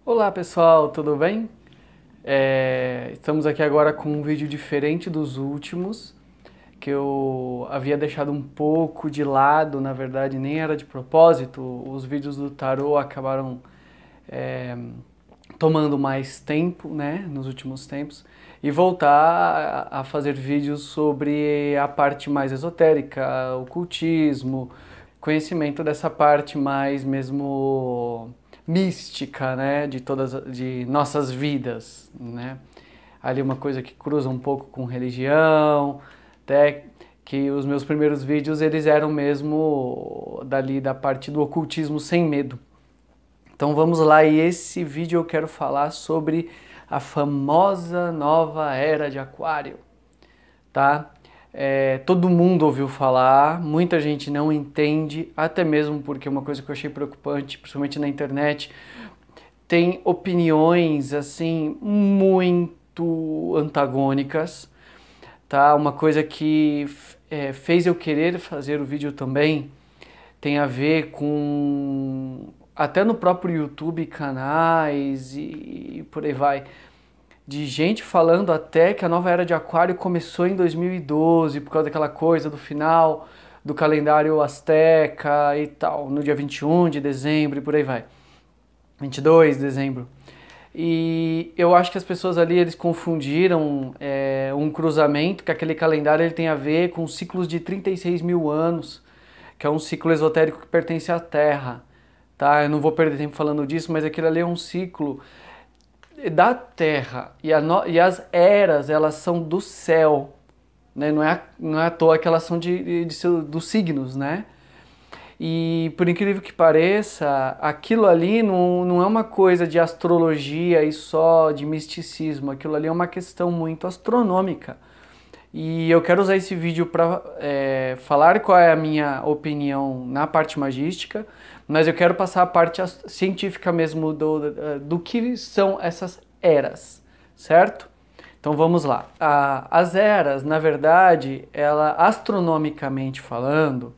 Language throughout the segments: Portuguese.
Olá pessoal, tudo bem? Estamos aqui agora com um vídeo diferente dos últimos, que eu havia deixado um pouco de lado, na verdade nem era de propósito, os vídeos do tarô acabaram é, tomando mais tempo, né, nos últimos tempos, e voltar a fazer vídeos sobre a parte mais esotérica, ocultismo, conhecimento dessa parte mais mesmo mística, né, de nossas vidas, né? Ali uma coisa que cruza um pouco com religião, até que os meus primeiros vídeos eles eram mesmo dali da parte do ocultismo sem medo. Então vamos lá, e esse vídeo eu quero falar sobre a famosa nova era de Aquário, tá? Todo mundo ouviu falar, muita gente não entende, até mesmo porque uma coisa que eu achei preocupante, principalmente na internet, tem opiniões assim muito antagônicas, tá? Uma coisa que fez eu querer fazer o vídeo também tem a ver com até no próprio YouTube canais e por aí vai, de gente falando até que a nova era de Aquário começou em 2012 por causa daquela coisa do final do calendário asteca e tal, no dia 21 de dezembro e por aí vai. 22 de dezembro. E eu acho que as pessoas ali eles confundiram um cruzamento, que aquele calendário ele tem a ver com ciclos de 36 mil anos, que é um ciclo esotérico que pertence à Terra. Tá? Eu não vou perder tempo falando disso, mas aquilo ali é um ciclo da Terra e as eras elas são do céu, né? Não é à toa que elas são dos signos, né? E por incrível que pareça, aquilo ali não é uma coisa de astrologia e só de misticismo, aquilo ali é uma questão muito astronômica. E eu quero usar esse vídeo para falar qual é a minha opinião na parte magística, mas eu quero passar a parte científica mesmo do que são essas eras, certo? Então vamos lá. As eras, na verdade, ela astronomicamente falando,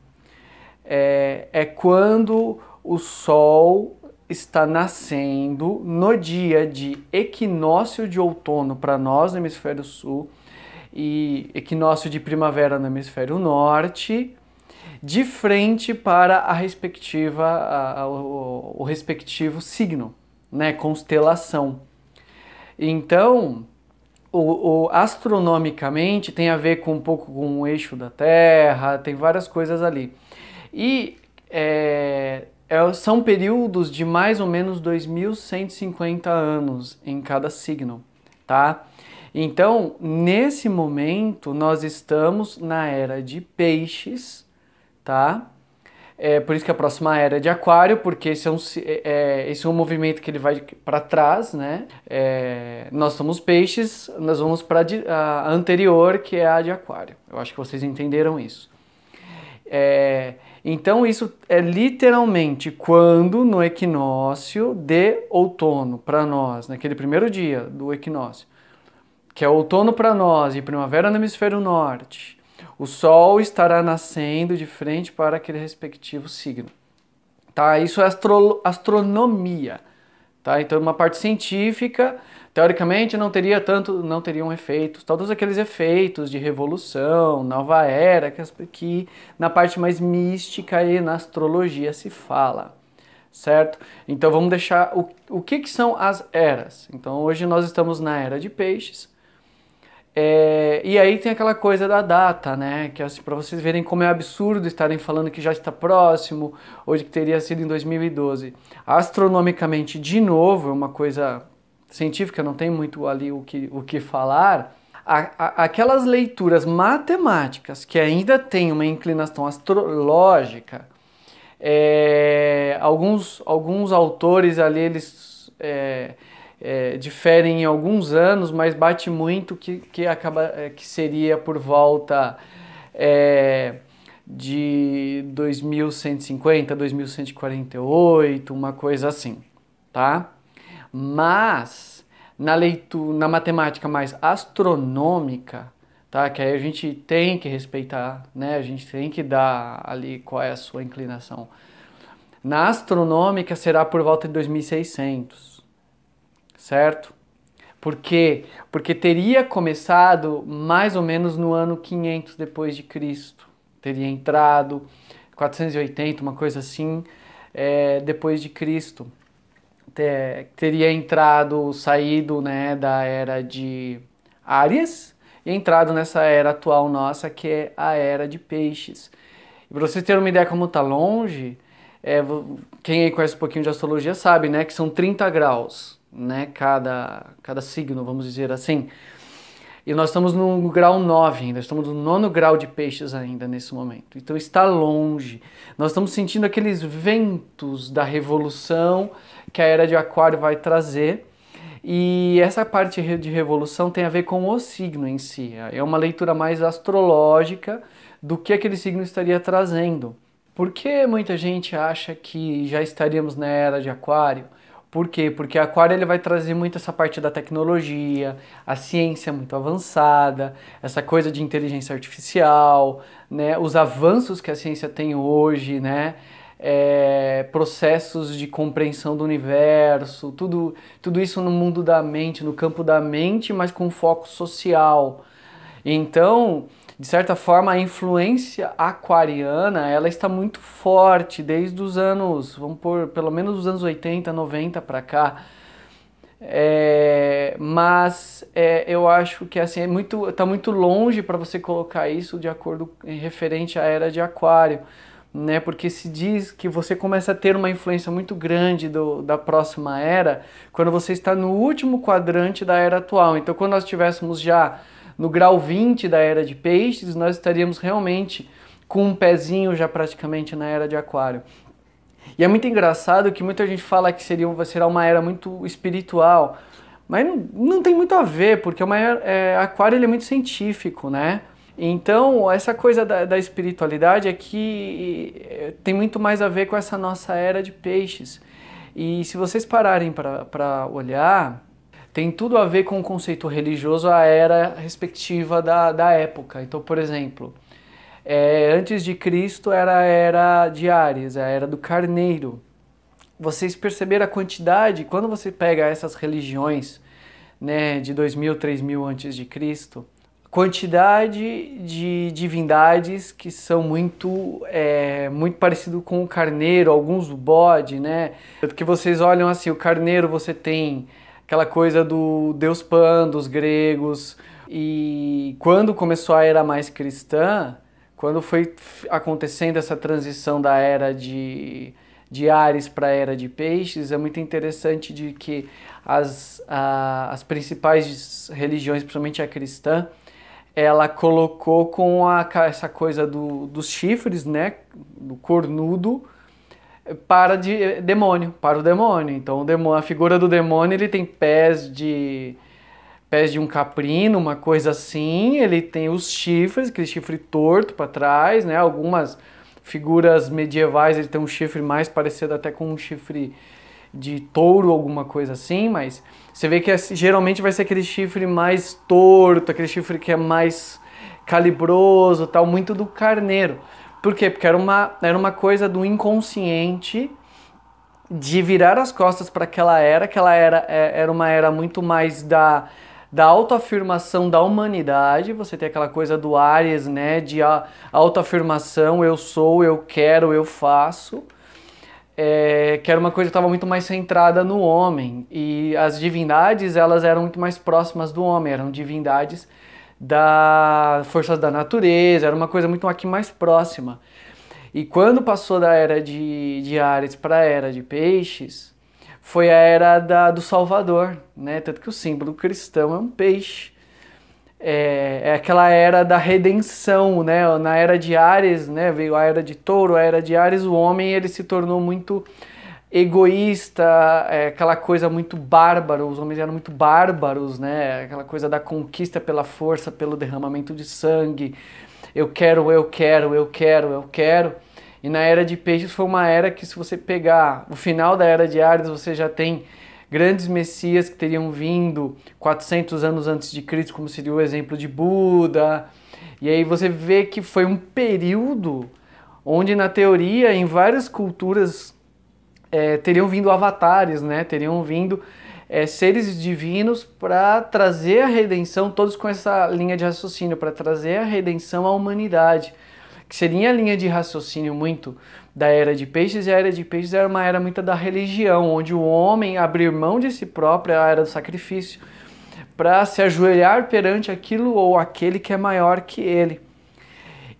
é quando o Sol está nascendo no dia de equinócio de outono para nós no hemisfério sul e equinócio de primavera no hemisfério norte, de frente para o respectivo signo, né, constelação. Então, astronomicamente tem a ver com um pouco com o eixo da Terra, tem várias coisas ali. E são períodos de mais ou menos 2150 anos em cada signo, tá? Então, nesse momento, nós estamos na era de Peixes, tá? Por isso que a próxima era é de Aquário, porque esse é um movimento que ele vai para trás, né? Nós somos Peixes, nós vamos para a anterior, que é a de Aquário. Eu acho que vocês entenderam isso. Então isso é literalmente quando no equinócio de outono para nós, naquele primeiro dia do equinócio, que é outono para nós e primavera no hemisfério norte, o Sol estará nascendo de frente para aquele respectivo signo. Tá? Isso é astronomia. Tá? Então, uma parte científica, teoricamente, não teriam efeitos, todos aqueles efeitos de revolução, nova era, que na parte mais mística e na astrologia se fala, certo? Então, vamos deixar o que são as eras. Então, hoje nós estamos na era de Peixes. E aí tem aquela coisa da data, né? Que assim, para vocês verem como é absurdo estarem falando que já está próximo, ou de que teria sido em 2012. Astronomicamente, de novo, é uma coisa científica, não tem muito ali o que falar. Aquelas leituras matemáticas que ainda têm uma inclinação astrológica, alguns autores ali, eles diferem em alguns anos, mas bate muito que seria por volta de 2150, 2148, uma coisa assim, tá? Mas na matemática mais astronômica, tá? Que aí a gente tem que respeitar, né? A gente tem que dar ali qual é a sua inclinação. Na astronômica será por volta de 2600. certo? Por quê? Porque teria começado mais ou menos no ano 500 depois de Cristo. Teria entrado 480, uma coisa assim, depois de Cristo. Teria entrado, saído, né, da era de Áries e entrado nessa era atual nossa, que é a era de Peixes. E para vocês terem uma ideia como está longe, quem aí conhece um pouquinho de astrologia sabe, né, que são 30 graus, né, cada signo, vamos dizer assim. E nós estamos no grau 9 ainda, estamos no 9º grau de Peixes ainda nesse momento. Então está longe. Nós estamos sentindo aqueles ventos da revolução que a era de Aquário vai trazer. E essa parte de revolução tem a ver com o signo em si. É uma leitura mais astrológica do que aquele signo estaria trazendo. Por que muita gente acha que já estaríamos na era de Aquário? Por quê? Porque Aquário ele vai trazer muito essa parte da tecnologia, a ciência muito avançada, essa coisa de inteligência artificial, né? Os avanços que a ciência tem hoje, né? Processos de compreensão do universo, tudo isso no mundo da mente, no campo da mente, mas com foco social. Então, de certa forma, a influência aquariana, ela está muito forte desde os anos, vamos pôr, pelo menos dos anos 80, 90 para cá. Eu acho que assim, tá muito longe para você colocar isso de acordo referente à era de Aquário, né? Porque se diz que você começa a ter uma influência muito grande da próxima era quando você está no último quadrante da era atual. Então, quando nós estivéssemos já no grau 20 da era de Peixes, nós estaríamos realmente com um pezinho já praticamente na era de Aquário. E é muito engraçado que muita gente fala que será uma era muito espiritual, mas não tem muito a ver, porque Aquário ele é muito científico, né? Então, essa coisa da espiritualidade é que tem muito mais a ver com essa nossa era de Peixes. E se vocês pararem para olhar, tem tudo a ver com o conceito religioso, a era respectiva da época. Então, por exemplo, antes de Cristo era a era de Áries, a era do Carneiro. Vocês perceberam a quantidade, quando você pega essas religiões, né, de 2000, 3000 antes de Cristo, quantidade de divindades que são muito parecido com o carneiro, alguns o bode, né? Que vocês olham assim, o carneiro você tem aquela coisa do Deus Pan, dos gregos, e quando começou a era mais cristã, quando foi acontecendo essa transição da era de Áries para a era de Peixes, é muito interessante de que as principais religiões, principalmente a cristã, ela colocou com essa coisa dos chifres, né, do cornudo, para o demônio. Então a figura do demônio, ele tem pés de um caprino, uma coisa assim, ele tem os chifres, aquele chifre torto para trás, né? Algumas figuras medievais ele tem um chifre mais parecido até com um chifre de touro, alguma coisa assim, mas você vê que geralmente vai ser aquele chifre mais torto, aquele chifre que é mais calibroso, tal, muito do carneiro. Por quê? Porque era uma coisa do inconsciente de virar as costas para aquela era uma era muito mais da autoafirmação da humanidade. Você tem aquela coisa do Áries, né, de autoafirmação, eu sou, eu quero, eu faço. Que era uma coisa que estava muito mais centrada no homem, e as divindades elas eram muito mais próximas do homem, eram divindades das forças da natureza, era uma coisa muito aqui mais próxima. E quando passou da era de Áries para a era de Peixes, foi a era do Salvador, né? Tanto que o símbolo cristão é um peixe. É aquela era da redenção, né? Na era de Áries, né? Veio a era de Touro, a era de Áries, o homem ele se tornou muito egoísta, aquela coisa muito bárbara, os homens eram muito bárbaros, né? Aquela coisa da conquista pela força, pelo derramamento de sangue. Eu quero, eu quero, eu quero, eu quero. E na era de Peixes foi uma era que, se você pegar o final da era de Áries, você já tem grandes messias que teriam vindo 400 anos antes de Cristo, como seria o exemplo de Buda. E aí você vê que foi um período onde, na teoria, em várias culturas teriam vindo avatares, né? Teriam vindo seres divinos para trazer a redenção, todos com essa linha de raciocínio, para trazer a redenção à humanidade, que seria a linha de raciocínio muito da Era de Peixes, e a Era de Peixes era uma era muito da religião, onde o homem abrir mão de si próprio, a era do sacrifício, para se ajoelhar perante aquilo ou aquele que é maior que ele.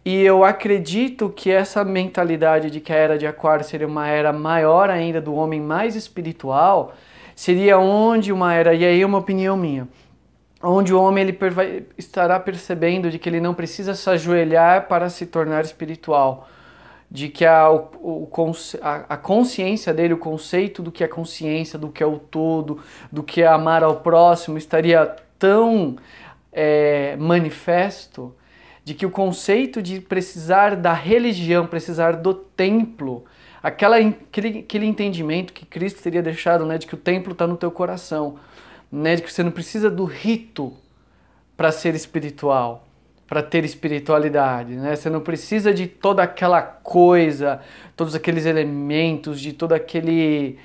E eu acredito que essa mentalidade de que a Era de Aquário seria uma era maior ainda, do homem mais espiritual, seria onde uma era, e aí é uma opinião minha, onde o homem estará percebendo de que ele não precisa se ajoelhar para se tornar espiritual, de que a consciência dele, o conceito do que é consciência, do que é o todo, do que é amar ao próximo, estaria tão manifesto, de que o conceito de precisar da religião, precisar do templo, aquele entendimento que Cristo teria deixado, né, de que o templo está no teu coração, né, de que você não precisa do rito para ser espiritual, para ter espiritualidade, né? Você não precisa de toda aquela coisa, todos aqueles elementos, de todo aquele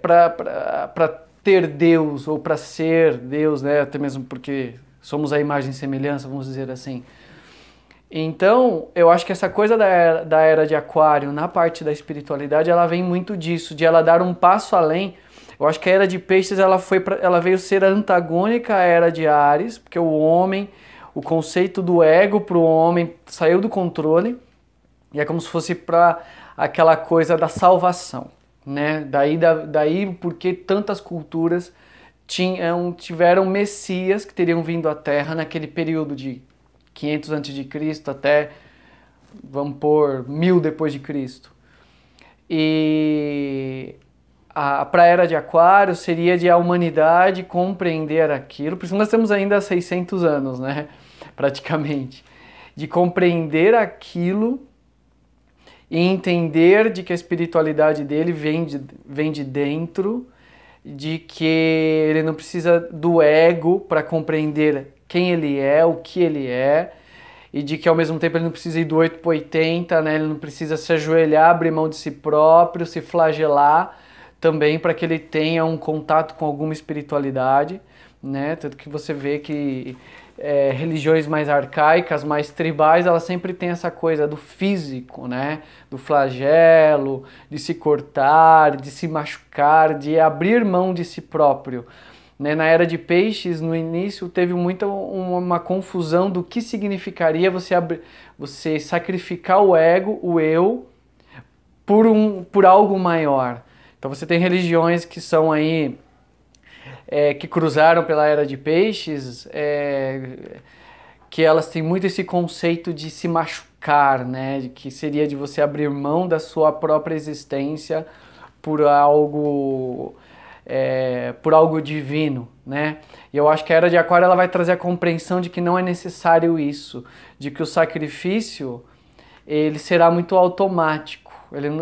para ter Deus ou para ser Deus, né? Até mesmo porque somos a imagem e semelhança, vamos dizer assim. Então, eu acho que essa coisa da era de Aquário, na parte da espiritualidade, ela vem muito disso, de ela dar um passo além. Eu acho que a Era de Peixes, ela veio ser antagônica à Era de Áries, porque o homem, o conceito do ego para o homem saiu do controle, e é como se fosse para aquela coisa da salvação, né? Daí porque tantas culturas tiveram messias que teriam vindo à Terra naquele período de 500 a.C. até, vamos pôr, 1000 depois de Cristo. E para a Era de Aquário seria de a humanidade compreender aquilo, por isso nós temos ainda 600 anos, né, praticamente, de compreender aquilo e entender de que a espiritualidade dele vem de dentro, de que ele não precisa do ego para compreender quem ele é, o que ele é, e de que ao mesmo tempo ele não precisa ir do 8 para 80, né? Ele não precisa se ajoelhar, abrir mão de si próprio, se flagelar também para que ele tenha um contato com alguma espiritualidade, né? Tanto que você vê que religiões mais arcaicas, mais tribais, elas sempre têm essa coisa do físico, né? Do flagelo, de se cortar, de se machucar, de abrir mão de si próprio. Na Era de Peixes, no início, teve uma confusão do que significaria você sacrificar o ego, o eu, por algo maior. Então você tem religiões que são aí, que cruzaram pela Era de Peixes, que elas têm muito esse conceito de se machucar, né? Que seria de você abrir mão da sua própria existência por algo divino, né? E eu acho que a Era de Aquário ela vai trazer a compreensão de que não é necessário isso, de que o sacrifício ele será muito automático.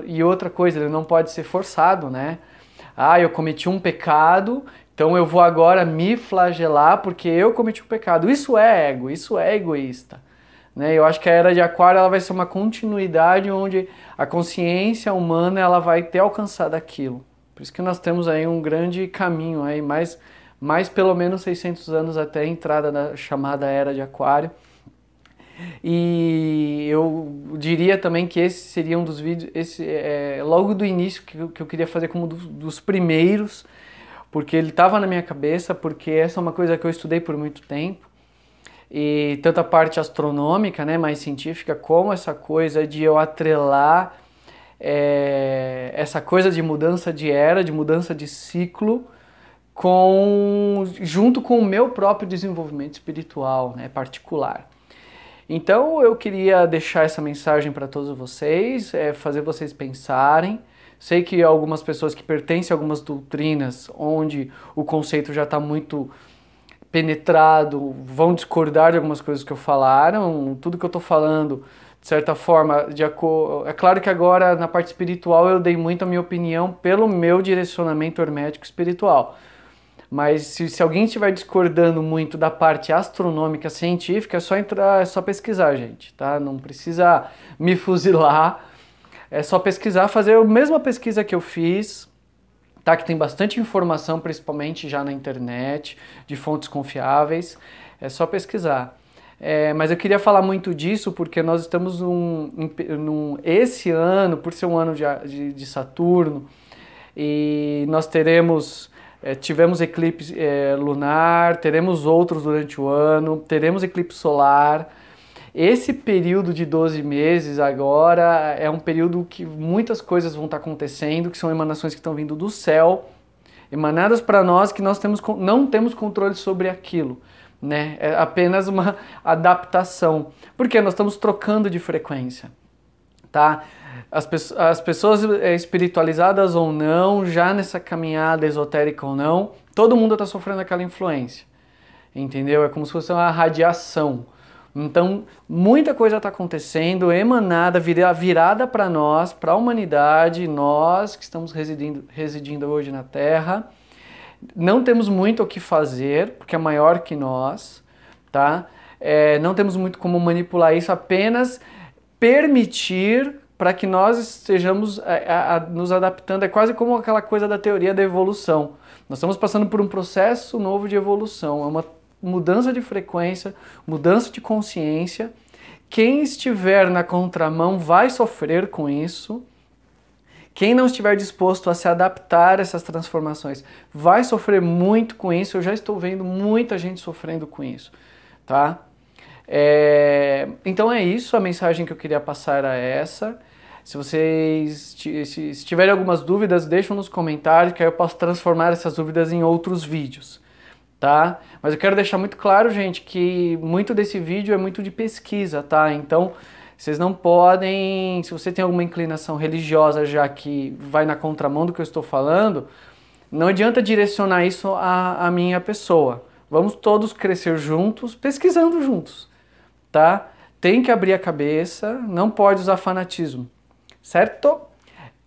E outra coisa, ele não pode ser forçado, né? Ah, eu cometi um pecado, então eu vou agora me flagelar porque eu cometi um pecado. Isso é ego, isso é egoísta, né? Eu acho que a Era de Aquário ela vai ser uma continuidade onde a consciência humana ela vai ter alcançado aquilo. Por isso que nós temos aí um grande caminho, aí, mais pelo menos 600 anos até a entrada da chamada Era de Aquário. E eu diria também que esse seria um dos vídeos, logo do início, que eu queria fazer como dos primeiros, porque ele estava na minha cabeça, porque essa é uma coisa que eu estudei por muito tempo. E tanto a parte astronômica, né, mais científica, como essa coisa de eu atrelar essa coisa de mudança de era, de mudança de ciclo, junto com o meu próprio desenvolvimento espiritual, né, particular. Então eu queria deixar essa mensagem para todos vocês, fazer vocês pensarem. Sei que algumas pessoas que pertencem a algumas doutrinas onde o conceito já está muito penetrado vão discordar de algumas coisas que eu falaram. Tudo que eu estou falando, de certa forma, é claro que agora na parte espiritual eu dei muito a minha opinião pelo meu direcionamento hermético espiritual. Mas se alguém estiver discordando muito da parte astronômica científica, é só pesquisar, gente, tá? Não precisa me fuzilar. É só pesquisar, fazer a mesma pesquisa que eu fiz, tá? Que tem bastante informação, principalmente já na internet, de fontes confiáveis. É só pesquisar. Mas eu queria falar muito disso porque nós estamos esse ano, por ser um ano de Saturno, e nós tivemos eclipse lunar, teremos outros durante o ano, teremos eclipse solar. Esse período de 12 meses agora é um período que muitas coisas vão estar acontecendo, que são emanações que estão vindo do céu, emanadas para nós que não temos controle sobre aquilo, né? É apenas uma adaptação, porque nós estamos trocando de frequência, tá? As pessoas espiritualizadas ou não, já nessa caminhada esotérica ou não, todo mundo está sofrendo aquela influência, entendeu? É como se fosse uma radiação. Então, muita coisa está acontecendo, emanada, virada para nós, para a humanidade, nós que estamos residindo hoje na Terra. Não temos muito o que fazer, porque é maior que nós, tá? Não temos muito como manipular isso, apenas permitir para que nós estejamos nos adaptando. É quase como aquela coisa da teoria da evolução. Nós estamos passando por um processo novo de evolução, é uma mudança de frequência, mudança de consciência. Quem estiver na contramão vai sofrer com isso. Quem não estiver disposto a se adaptar a essas transformações vai sofrer muito com isso. Eu já estou vendo muita gente sofrendo com isso, tá? Então é isso, a mensagem que eu queria passar era essa. Se vocês se tiverem algumas dúvidas, deixam nos comentários que aí eu posso transformar essas dúvidas em outros vídeos, tá? Mas eu quero deixar muito claro, gente, que muito desse vídeo é muito de pesquisa, tá? Então, vocês não podem, se você tem alguma inclinação religiosa já que vai na contramão do que eu estou falando, não adianta direcionar isso à minha pessoa. Vamos todos crescer juntos, pesquisando juntos, tá? Tem que abrir a cabeça, não pode usar fanatismo, certo?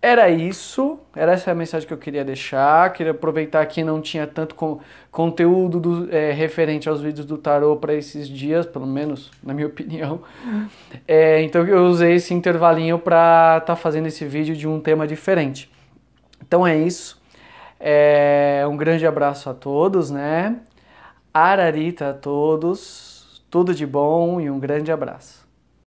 Era isso, era essa a mensagem que eu queria deixar. Queria aproveitar que não tinha tanto conteúdo referente aos vídeos do tarô para esses dias, pelo menos na minha opinião. Então eu usei esse intervalinho para estar fazendo esse vídeo de um tema diferente. Então é isso. Um grande abraço a todos, né? Ararita a todos, tudo de bom e um grande abraço.